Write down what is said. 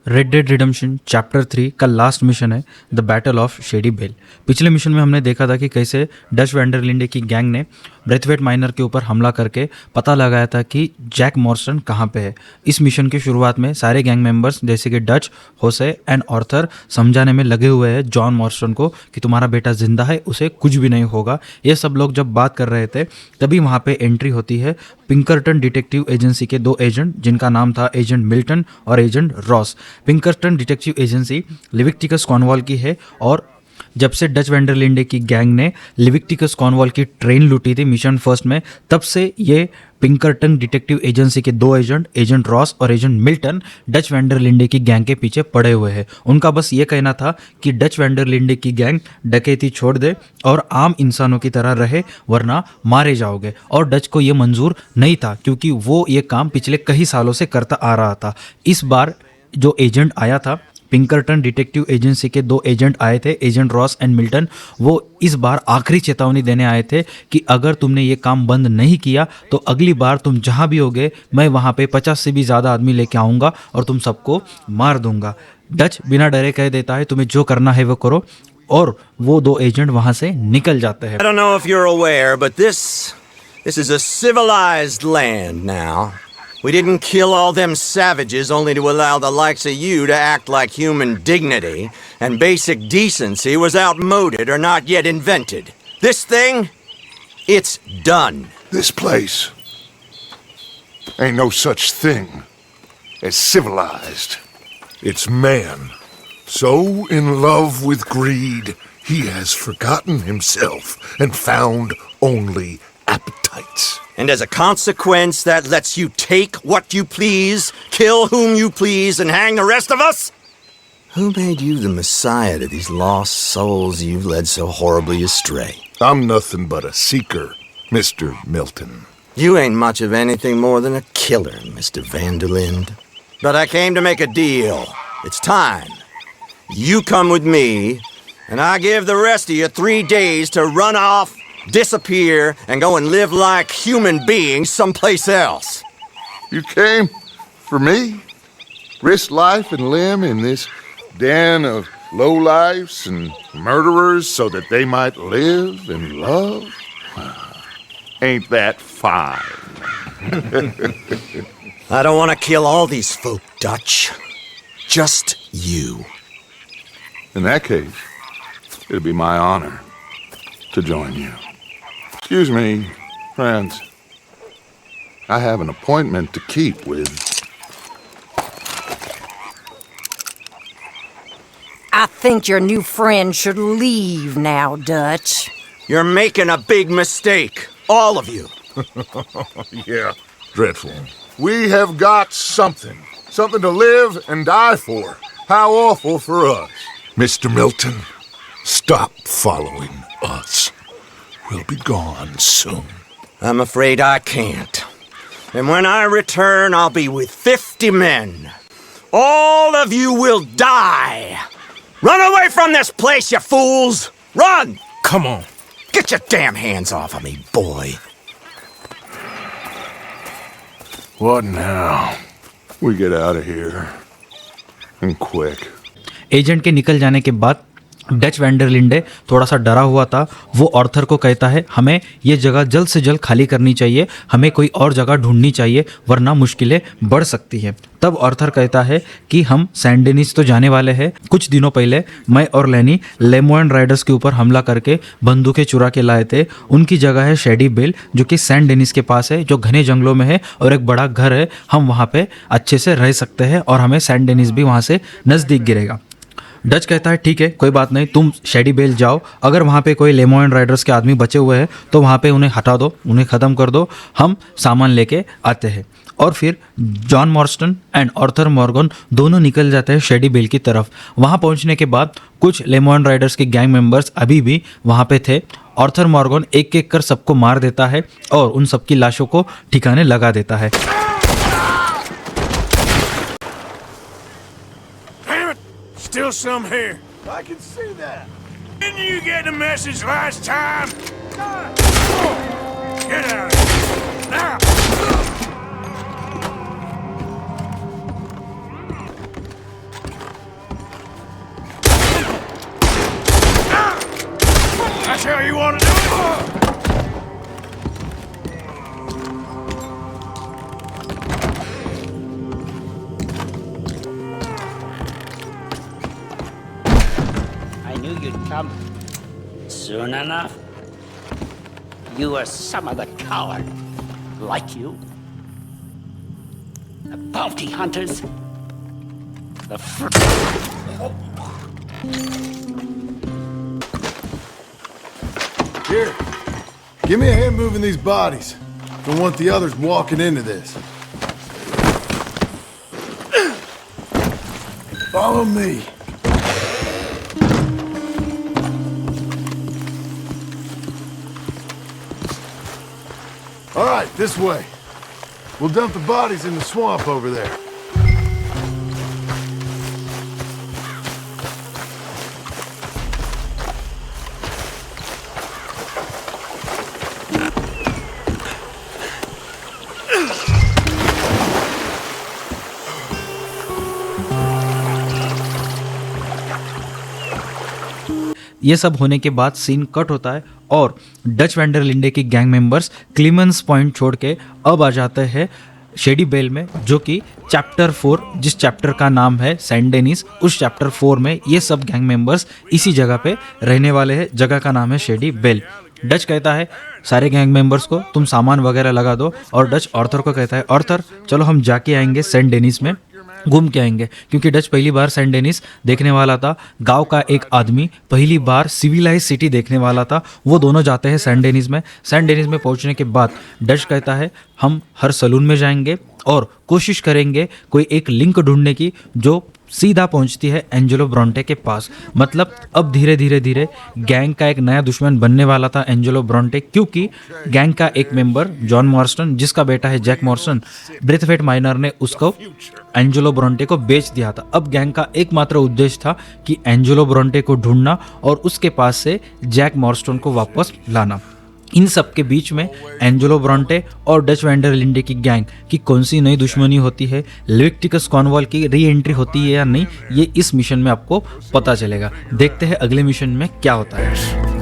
Red dead redemption chapter 3 का last mission है the battle of Shady Belle. पिछले mission में हमने देखा था कि कैसे डच वैंडरलिंडे की गैंग ने ब्रेथवेट माइनर के ऊपर हमला करके पता लगाया था कि जैक मॉर्स्टन कहाँ पे है। इस मिशन की शुरुआत में सारे गैंग मेंबर्स जैसे कि डच, होसे एंड ऑर्थर समझाने में लगे हुए हैं जॉन मॉर्स्टन को कि तुम्हारा बेटा जिंदा है, उसे कुछ भी नहीं होगा। ये सब लोग जब बात कर रहे थे तभी वहाँ पे एंट्री होती है पिंकरटन डिटेक्टिव एजेंसी के दो एजेंट जिनका नाम था एजेंट मिल्टन और agent Ross. Pinkerton detective agency लिविक्टिकस कॉर्नवॉल की है और जब से डच वैंडरलिंडे की गैंग ने लिविक्टिकस कॉर्नवॉल की ट्रेन लूटी थी मिशन फर्स्ट में, तब से ये पिंकरटन डिटेक्टिव एजेंसी के दो एजेंट, एजेंट रॉस और एजेंट मिल्टन, डच वैंडरलिंडे की गैंग के पीछे पड़े हुए हैं। उनका बस ये कहना था कि डच वैंडरलिंडे की गैंग डकैती छोड़ दे और आम इंसानों की तरह रहे, वरना मारे जाओगे। और डच को ये मंजूर नहीं था क्योंकि वो ये काम पिछले कई सालों से करता आ रहा था। इस बार जो एजेंट आया था, पिंकरटन डिटेक्टिव एजेंसी के दो एजेंट आए थे, एजेंट रॉस एंड मिल्टन। वो इस बार आखिरी चेतावनी देने आए थे कि अगर तुमने ये काम बंद नहीं किया तो अगली बार तुम जहां भी होगे मैं वहां पे 50 से भी ज़्यादा आदमी लेके आऊँगा और तुम सबको मार दूंगा। डच बिना डरे कह देता है तुम्हें जो करना है वो करो, और वो दो एजेंट वहां से निकल जाते हैं। I don't know if you're aware, but this is a civilized land now. We didn't kill all them savages only to allow the likes of you to act like human dignity and basic decency was outmoded or not yet invented. This thing, it's done. This place ain't no such thing as civilized. It's man. So in love with greed, he has forgotten himself and found only appetites. And as a consequence, that lets you take what you please, kill whom you please, and hang the rest of us? Who made you the messiah to these lost souls you've led so horribly astray? I'm nothing but a seeker, Mr. Milton. You ain't much of anything more than a killer, Mr. Vanderlind. But I came to make a deal. It's time. You come with me, and I give the rest of you 3 days to run off, disappear, and go and live like human beings someplace else. You came for me? Risk life and limb in this den of lowlifes and murderers so that they might live and love? Ain't that fine? I don't want to kill all these folk, Dutch. Just you. In that case, it'd be my honor to join you. Excuse me, friends. I have an appointment to keep with... I think your new friend should leave now, Dutch. You're making a big mistake. All of you. Yeah, dreadful. We have got something. Something to live and die for. How awful for us. Mr. Milton, stop following us. We'll be gone soon. I'm afraid I can't. And when I return, I'll be with 50 men. All of you will die. Run away from this place, you fools! Run! Come on. Get your damn hands off of me, boy. What now? We get out of here. And quick. Agent के निकल जाने के बाद Dutch वैंडरलिंडे थोड़ा सा डरा हुआ था। वो ऑर्थर को कहता है हमें ये जगह जल्द से जल्द खाली करनी चाहिए, हमें कोई और जगह ढूंढनी चाहिए वरना मुश्किलें बढ़ सकती हैं। तब ऑर्थर कहता है कि हम सैन डेनिस तो जाने वाले हैं। कुछ दिनों पहले मैं और लैनी लेमोइन राइडर्स के ऊपर हमला करके बंदूकें चुरा के लाए थे। उनकी जगह है शेडी बेल जो कि सैन डेनिस के पास है, जो घने जंगलों में है और एक बड़ा घर है। हम वहाँ पे अच्छे से रह सकते हैं और हमें सैन डेनिस भी वहाँ से नज़दीक गिरेगा। डच कहता है ठीक है, कोई बात नहीं, तुम शेडी बेल जाओ। अगर वहाँ पे कोई लेमोइन राइडर्स के आदमी बचे हुए हैं तो वहाँ पे उन्हें हटा दो, उन्हें ख़त्म कर दो, हम सामान लेके आते हैं। और फिर जॉन मॉर्स्टन एंड ऑर्थर मॉर्गन दोनों निकल जाते हैं शेडी बेल की तरफ। वहाँ पहुँचने के बाद कुछ लेमोइन राइडर्स के गैंग मेंबर्स अभी भी वहाँ पे थे। ऑर्थर मॉर्गन एक एक कर सबको मार देता है और उन सबकी लाशों को ठिकाने लगा देता है। Still some here. I can see that. Didn't you get the message last time? Get out of here. Now! That's how you want to do it? I knew you'd come. Soon enough. You are some other coward. Like you. The bounty hunters. The Here, give me a hand moving these bodies. Don't want the others walking into this. Follow me. All right, this way. We'll dump the bodies in the swamp over there. ये सब होने के बाद scene cut होता है और Dutch वैंडरलिंडे की gang members Clemens point छोड़ के अब आ जाते हैं शेडी बेल में, जो कि चैप्टर 4, जिस चैप्टर का नाम है सेंट डेनिस, उस चैप्टर 4 में ये सब गैंग मेंबर्स इसी जगह पे रहने वाले हैं। जगह का नाम है शेडी बेल। डच कहता है सारे गैंग मेंबर्स को तुम सामान वगैरह लगा दो, और डच ऑर्थर को कहता है ऑर्थर चलो हम जाके आएंगे सेंट डेनिस में, घूम के आएंगे, क्योंकि डच पहली बार सेंट डेनिस देखने वाला था। गांव का एक आदमी पहली बार सिविलाइज सिटी देखने वाला था। वो दोनों जाते हैं सेंट डेनिस में। सेंट डेनिस में पहुंचने के बाद डच कहता है हम हर सलून में जाएंगे और कोशिश करेंगे कोई एक लिंक ढूंढने की जो सीधा पहुंचती है एंजेलो ब्रॉन्टे के पास। मतलब अब धीरे धीरे गैंग का एक नया दुश्मन बनने वाला था एंजेलो ब्रॉन्टे, क्योंकि गैंग का एक मेंबर जॉन मॉर्स्टन, जिसका बेटा है जैक मॉर्स्टन, ब्रेथवेट माइनर ने उसको एंजेलो ब्रॉन्टे को बेच दिया था। अब गैंग का एकमात्र उद्देश्य था कि एंजेलो ब्रॉन्टे को ढूंढना और उसके पास से जैक मॉर्स्टन को वापस लाना। इन सब के बीच में एंजेलो ब्रॉन्टे और डच वैंडरलिंडे की गैंग की कौन सी नई दुश्मनी होती है, लेविटिकस कॉर्नवाल की री एंट्री होती है या नहीं, ये इस मिशन में आपको पता चलेगा। देखते हैं अगले मिशन में क्या होता है।